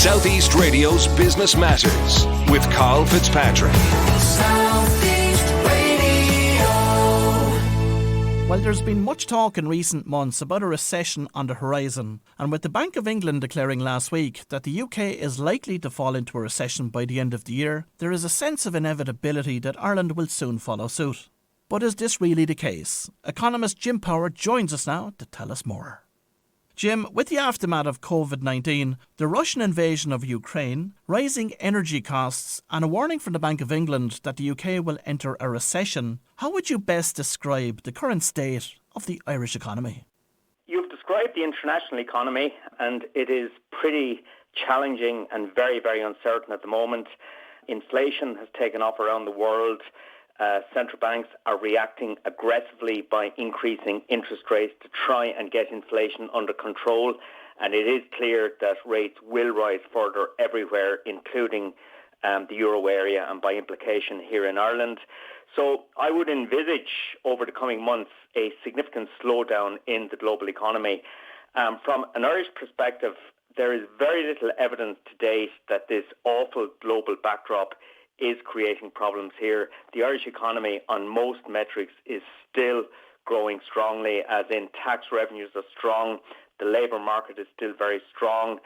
Southeast Radio's Business Matters with Carl Fitzpatrick. Southeast Radio. Well, there's been much talk in recent months about a recession on the horizon, and with the Bank of England declaring last week that the UK is likely to fall into a recession by the end of the year, there is a sense of inevitability that Ireland will soon follow suit. But is this really the case? Economist Jim Power joins us now to tell us more. Jim, with the aftermath of COVID-19, the Russian invasion of Ukraine, rising energy costs and a warning from the Bank of England that the UK will enter a recession, how would you best describe the current state of the Irish economy? You've described the international economy, and it is pretty challenging and very, very uncertain at the moment. Inflation has taken off around the world. Central banks are reacting aggressively by increasing interest rates to try and get inflation under control. And it is clear that rates will rise further everywhere, including the euro area and by implication here in Ireland. So I would envisage over the coming months a significant slowdown in the global economy. From an Irish perspective, there is very little evidence to date that this awful global backdrop is creating problems here. The Irish economy on most metrics is still growing strongly, as in tax revenues are strong. The labour market is still very strong.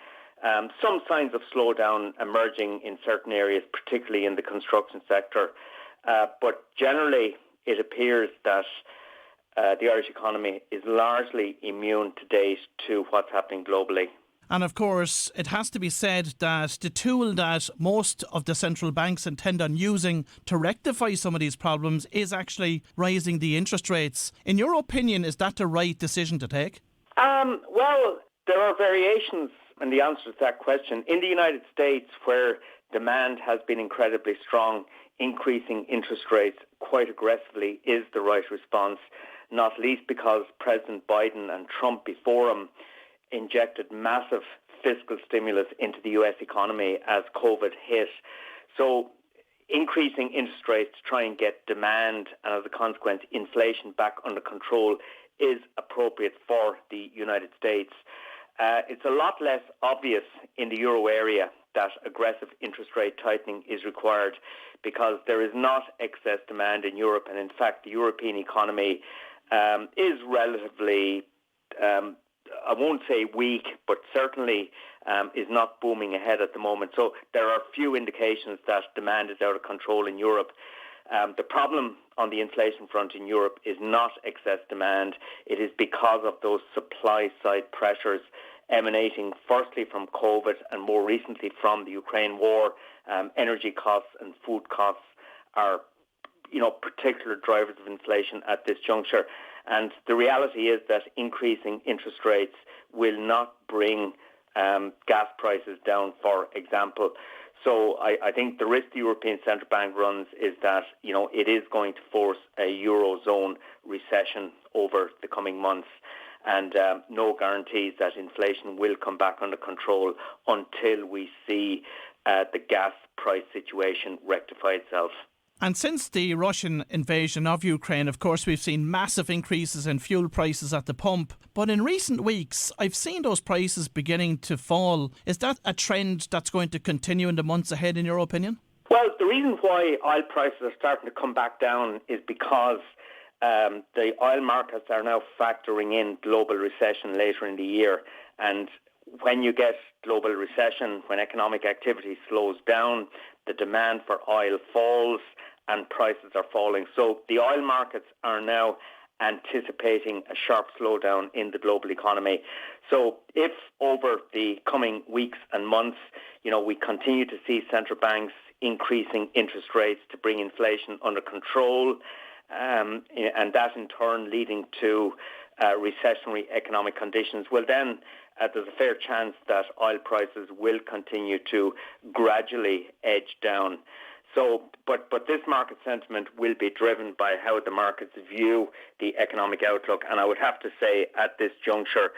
Some signs of slowdown emerging in certain areas, particularly in the construction sector. But generally, it appears that the Irish economy is largely immune to date to what's happening globally. And of course, it has to be said that the tool that most of the central banks intend on using to rectify some of these problems is actually raising the interest rates. In your opinion, is that the right decision to take? Well, there are variations in the answer to that question. In the United States, where demand has been incredibly strong, increasing interest rates quite aggressively is the right response, not least because President Biden and Trump before him injected massive fiscal stimulus into the US economy as COVID hit. So increasing interest rates to try and get demand and as a consequence inflation back under control is appropriate for the United States. It's a lot less obvious in the euro area that aggressive interest rate tightening is required because there is not excess demand in Europe, and in fact the European economy is relatively I won't say weak, but certainly is not booming ahead at the moment. So there are few indications that demand is out of control in Europe. The problem on the inflation front in Europe is not excess demand. It is because of those supply side pressures emanating firstly from COVID and more recently from the Ukraine war. Energy costs and food costs are particular drivers of inflation at this juncture. And the reality is that increasing interest rates will not bring gas prices down, for example. So I think the risk the European Central Bank runs is that, it is going to force a Eurozone recession over the coming months. And no guarantees that inflation will come back under control until we see the gas price situation rectify itself. And since the Russian invasion of Ukraine, of course, we've seen massive increases in fuel prices at the pump. But in recent weeks, I've seen those prices beginning to fall. Is that a trend that's going to continue in the months ahead, in your opinion? Well, the reason why oil prices are starting to come back down is because the oil markets are now factoring in global recession later in the year. And when you get global recession, when economic activity slows down, the demand for oil falls and prices are falling. So the oil markets are now anticipating a sharp slowdown in the global economy. So if over the coming weeks and months, we continue to see central banks increasing interest rates to bring inflation under control, and that in turn leading to recessionary economic conditions, well then there's a fair chance that oil prices will continue to gradually edge down. So, but this market sentiment will be driven by how the markets view the economic outlook. And I would have to say at this juncture,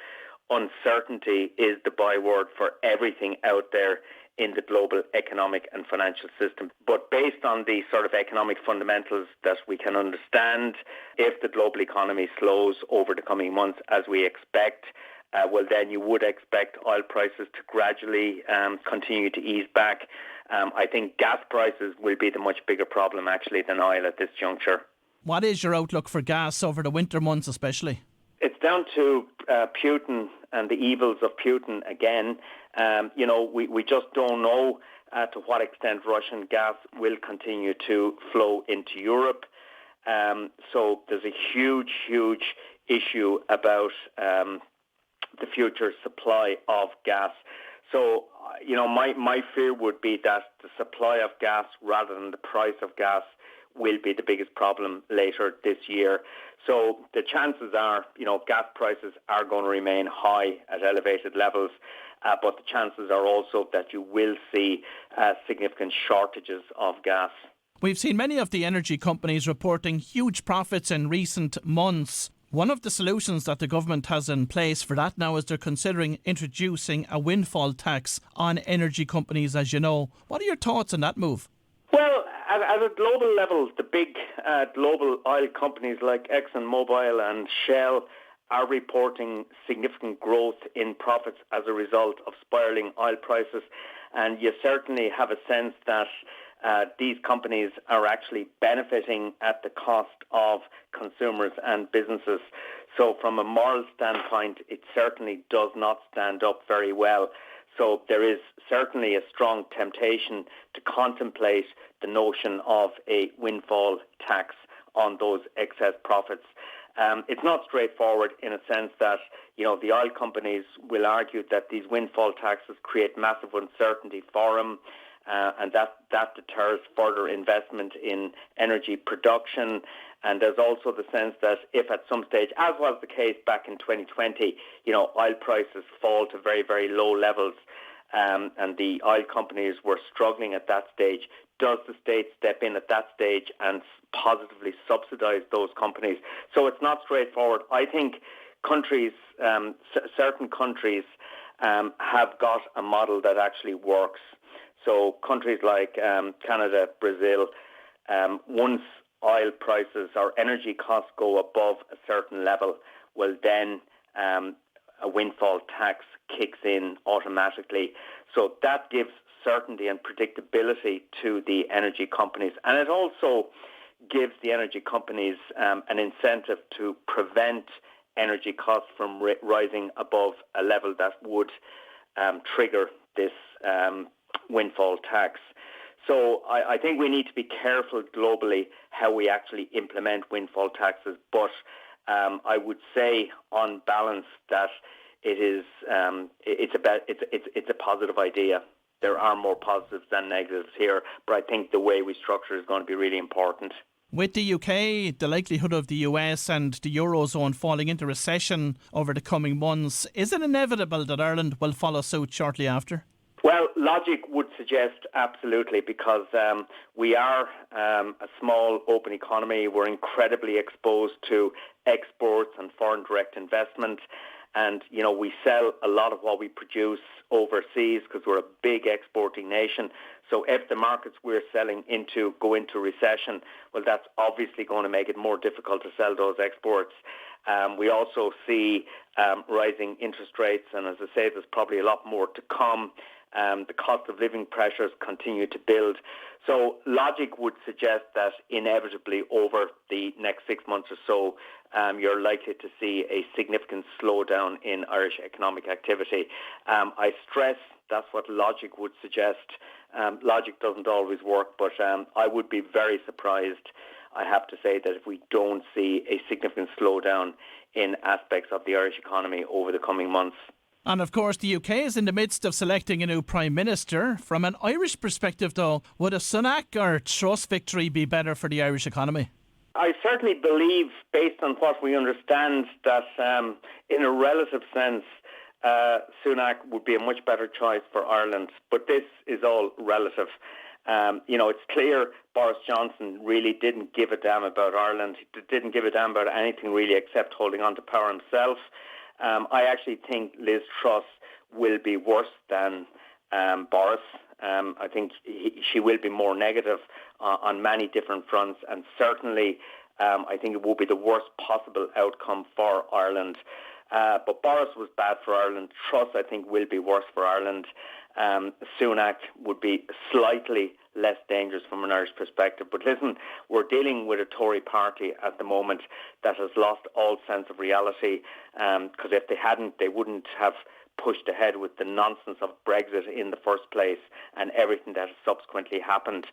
uncertainty is the byword for everything out there in the global economic and financial system. But based on the sort of economic fundamentals that we can understand, if the global economy slows over the coming months as we expect, well, then you would expect oil prices to gradually continue to ease back. I think gas prices will be the much bigger problem, actually, than oil at this juncture. What is your outlook for gas over the winter months especially? It's down to Putin and the evils of Putin again. We just don't know to what extent Russian gas will continue to flow into Europe. So there's a huge issue about the future supply of gas. So, my fear would be that the supply of gas rather than the price of gas will be the biggest problem later this year. So the chances are, gas prices are going to remain high at elevated levels, but the chances are also that you will see significant shortages of gas. We've seen many of the energy companies reporting huge profits in recent months. One of the solutions that the government has in place for that now is they're considering introducing a windfall tax on energy companies, as you know. What are your thoughts on that move? Well, at a global level, the big global oil companies like ExxonMobil and Shell are reporting significant growth in profits as a result of spiralling oil prices. And you certainly have a sense that these companies are actually benefiting at the cost of consumers and businesses. So from a moral standpoint, it certainly does not stand up very well. So there is certainly a strong temptation to contemplate the notion of a windfall tax on those excess profits. It's not straightforward in a sense that, the oil companies will argue that these windfall taxes create massive uncertainty for them, and that deters further investment in energy production. And there's also the sense that if at some stage, as was the case back in 2020, oil prices fall to very, very low levels, and the oil companies were struggling at that stage, does the state step in at that stage and positively subsidize those companies? So it's not straightforward. I think countries, certain countries, have got a model that actually works. So countries like Canada, Brazil, once oil prices or energy costs go above a certain level, well then a windfall tax kicks in automatically. So that gives certainty and predictability to the energy companies. And it also gives the energy companies an incentive to prevent energy costs from rising above a level that would trigger this windfall tax. So I think we need to be careful globally how we actually implement windfall taxes. But I would say, on balance, that it's a positive idea. There are more positives than negatives here, but I think the way we structure is going to be really important. With the UK, the likelihood of the US and the Eurozone falling into recession over the coming months, is it inevitable that Ireland will follow suit shortly after? Well, logic would suggest absolutely, because we are a small open economy. We're incredibly exposed to exports and foreign direct investment. And, we sell a lot of what we produce overseas because we're a big exporting nation. So if the markets we're selling into go into recession, well, that's obviously going to make it more difficult to sell those exports. We also see rising interest rates. And as I say, there's probably a lot more to come. The cost of living pressures continue to build. So logic would suggest that inevitably over the next 6 months or so, you're likely to see a significant slowdown in Irish economic activity. I stress that's what logic would suggest. Logic doesn't always work, but I would be very surprised, I have to say, that if we don't see a significant slowdown in aspects of the Irish economy over the coming months. And of course, the UK is in the midst of selecting a new Prime Minister. From an Irish perspective, though, would a Sunak or Truss victory be better for the Irish economy? I certainly believe, based on what we understand, that in a relative sense, Sunak would be a much better choice for Ireland. But this is all relative. It's clear Boris Johnson really didn't give a damn about Ireland. He didn't give a damn about anything really except holding on to power himself. I actually think Liz Truss will be worse than Boris. I think she will be more negative on many different fronts, and certainly I think it will be the worst possible outcome for Ireland. But Boris was bad for Ireland. Truss, I think, will be worse for Ireland. Sunak would be slightly less dangerous from an Irish perspective. But listen, we're dealing with a Tory party at the moment that has lost all sense of reality, because if they hadn't, they wouldn't have pushed ahead with the nonsense of Brexit in the first place and everything that has subsequently happened.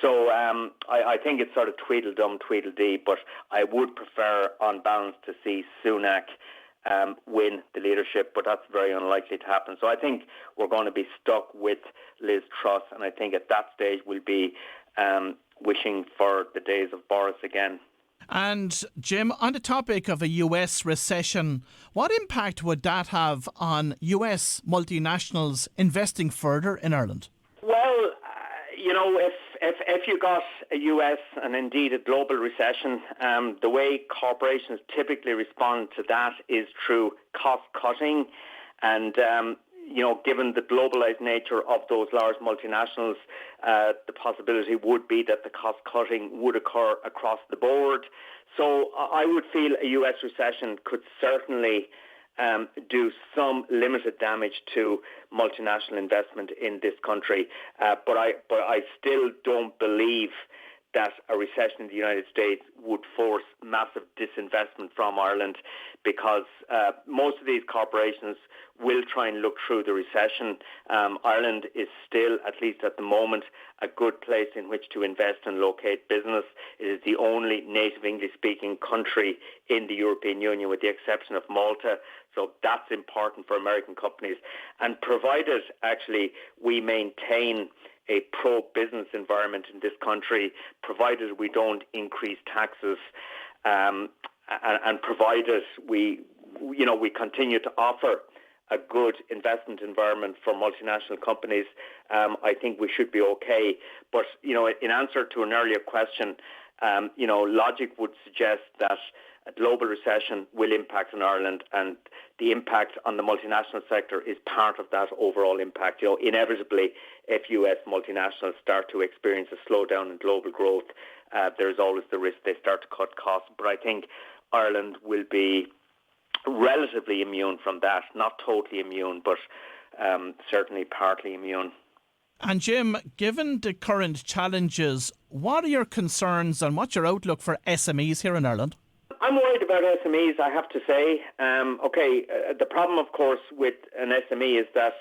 So I think it's sort of Tweedledum, Tweedledee, but I would prefer on balance to see Sunak win the leadership, but that's very unlikely to happen. So I think we're going to be stuck with Liz Truss, and I think at that stage we'll be wishing for the days of Boris again. And Jim, on the topic of a US recession, what impact would that have on US multinationals investing further in Ireland? Well, if you got a US and indeed a global recession, the way corporations typically respond to that is through cost cutting, and given the globalized nature of those large multinationals, the possibility would be that the cost cutting would occur across the board. So I would feel a US recession could certainly do some limited damage to multinational investment in this country. But I still don't believe that a recession in the United States would force massive disinvestment from Ireland, because most of these corporations will try and look through the recession. Ireland is still, at least at the moment, a good place in which to invest and locate business. It is the only native English-speaking country in the European Union, with the exception of Malta. So that's important for American companies. And provided, actually, we maintain a pro-business environment in this country, provided we don't increase taxes, and provided we continue to offer a good investment environment for multinational companies, I think we should be okay. But, in answer to an earlier question, logic would suggest that a global recession will impact on Ireland, and the impact on the multinational sector is part of that overall impact. Inevitably, if US multinationals start to experience a slowdown in global growth, there's always the risk they start to cut costs. But I think Ireland will be relatively immune from that. Not totally immune, but certainly partly immune. And Jim, given the current challenges, what are your concerns and what's your outlook for SMEs here in Ireland? I'm worried about SMEs, I have to say. The problem, of course, with an SME is that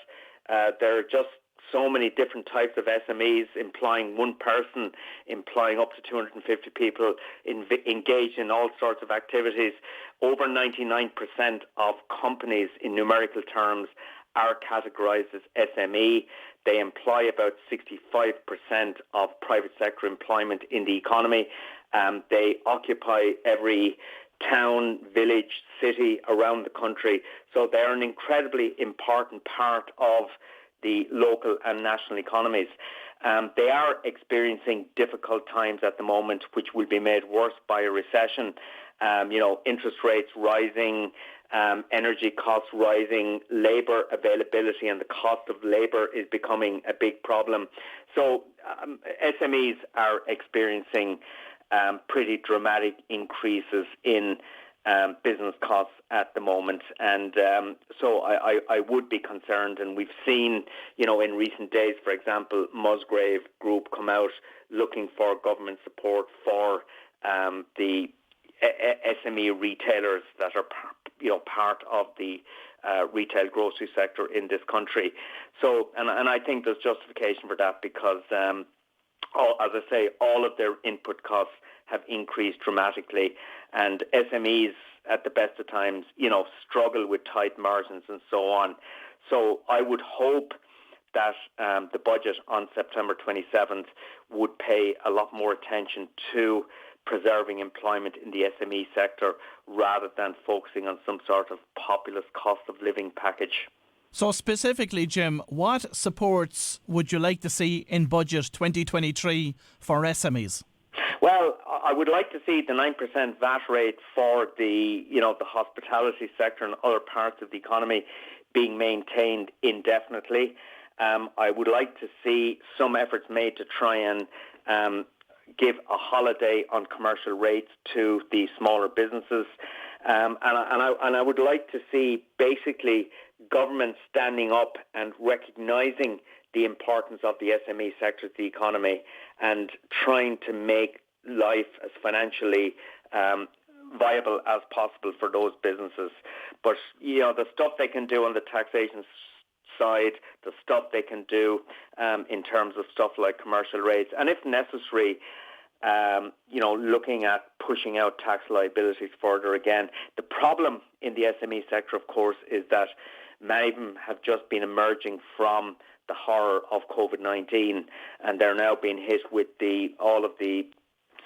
there are just so many different types of SMEs, implying one person, implying up to 250 people engaged in all sorts of activities. Over 99% of companies in numerical terms are categorized as SME. They employ about 65% of private sector employment in the economy. They occupy every town, village, city around the country. So they're an incredibly important part of the local and national economies. They are experiencing difficult times at the moment, which will be made worse by a recession. Interest rates rising, energy costs rising, labour availability and the cost of labour is becoming a big problem. So SMEs are experiencing pretty dramatic increases in business costs at the moment, and so I would be concerned. And we've seen, in recent days, for example, Musgrave Group come out looking for government support for the SME retailers that are part of the retail grocery sector in this country. So, and I think there's justification for that, because as I say, all of their input costs have increased dramatically, and SMEs at the best of times, struggle with tight margins and so on. So I would hope that the budget on September 27th would pay a lot more attention to preserving employment in the SME sector rather than focusing on some sort of populist cost of living package. So specifically, Jim, what supports would you like to see in budget 2023 for SMEs? Well, I would like to see the 9% VAT rate for the hospitality sector and other parts of the economy being maintained indefinitely. I would like to see some efforts made to try and give a holiday on commercial rates to the smaller businesses. And I would like to see basically government standing up and recognising the importance of the SME sector to the economy and trying to make life as financially viable as possible for those businesses. But, the stuff they can do on the taxation side, the stuff they can do in terms of stuff like commercial rates, and if necessary, looking at pushing out tax liabilities further again. The problem in the SME sector, of course, is that many of them have just been emerging from the horror of COVID-19, and they're now being hit with all of the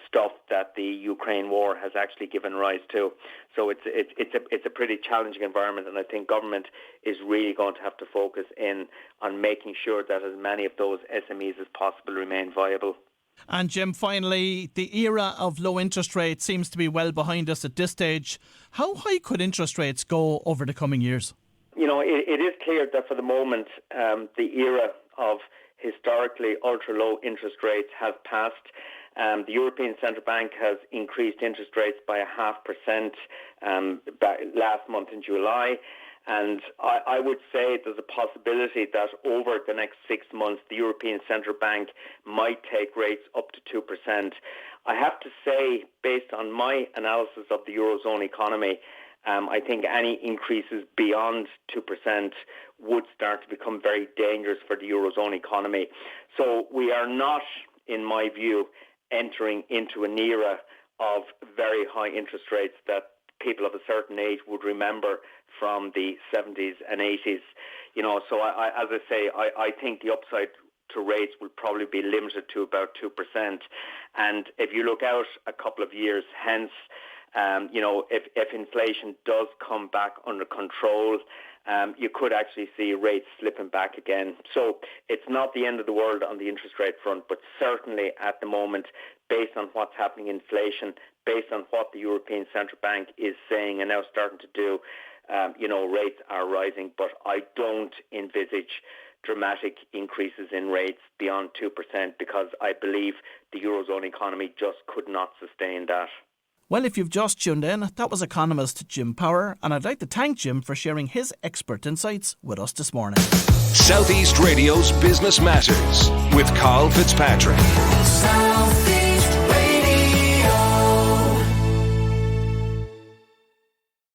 stuff that the Ukraine war has actually given rise to. So it's a pretty challenging environment, and I think government is really going to have to focus in on making sure that as many of those SMEs as possible remain viable. And Jim, finally, the era of low interest rates seems to be well behind us at this stage. How high could interest rates go over the coming years? It is clear that for the moment, the era of historically ultra-low interest rates has passed. The European Central Bank has increased interest rates by 0.5% last month in July. And I would say there's a possibility that over the next 6 months, the European Central Bank might take rates up to 2%. I have to say, based on my analysis of the Eurozone economy, I think any increases beyond 2% would start to become very dangerous for the Eurozone economy. So we are not, in my view, entering into an era of very high interest rates that people of a certain age would remember from the 70s and 80s. So I think the upside to rates will probably be limited to about 2%. And if you look out a couple of years hence, if inflation does come back under control, you could actually see rates slipping back again. So it's not the end of the world on the interest rate front, but certainly at the moment, based on what's happening in inflation, based on what the European Central Bank is saying and now starting to do, rates are rising. But I don't envisage dramatic increases in rates beyond 2% because I believe the Eurozone economy just could not sustain that. Well, if you've just tuned in, that was economist Jim Power, and I'd like to thank Jim for sharing his expert insights with us this morning. Southeast Radio's Business Matters with Carl Fitzpatrick. Southeast.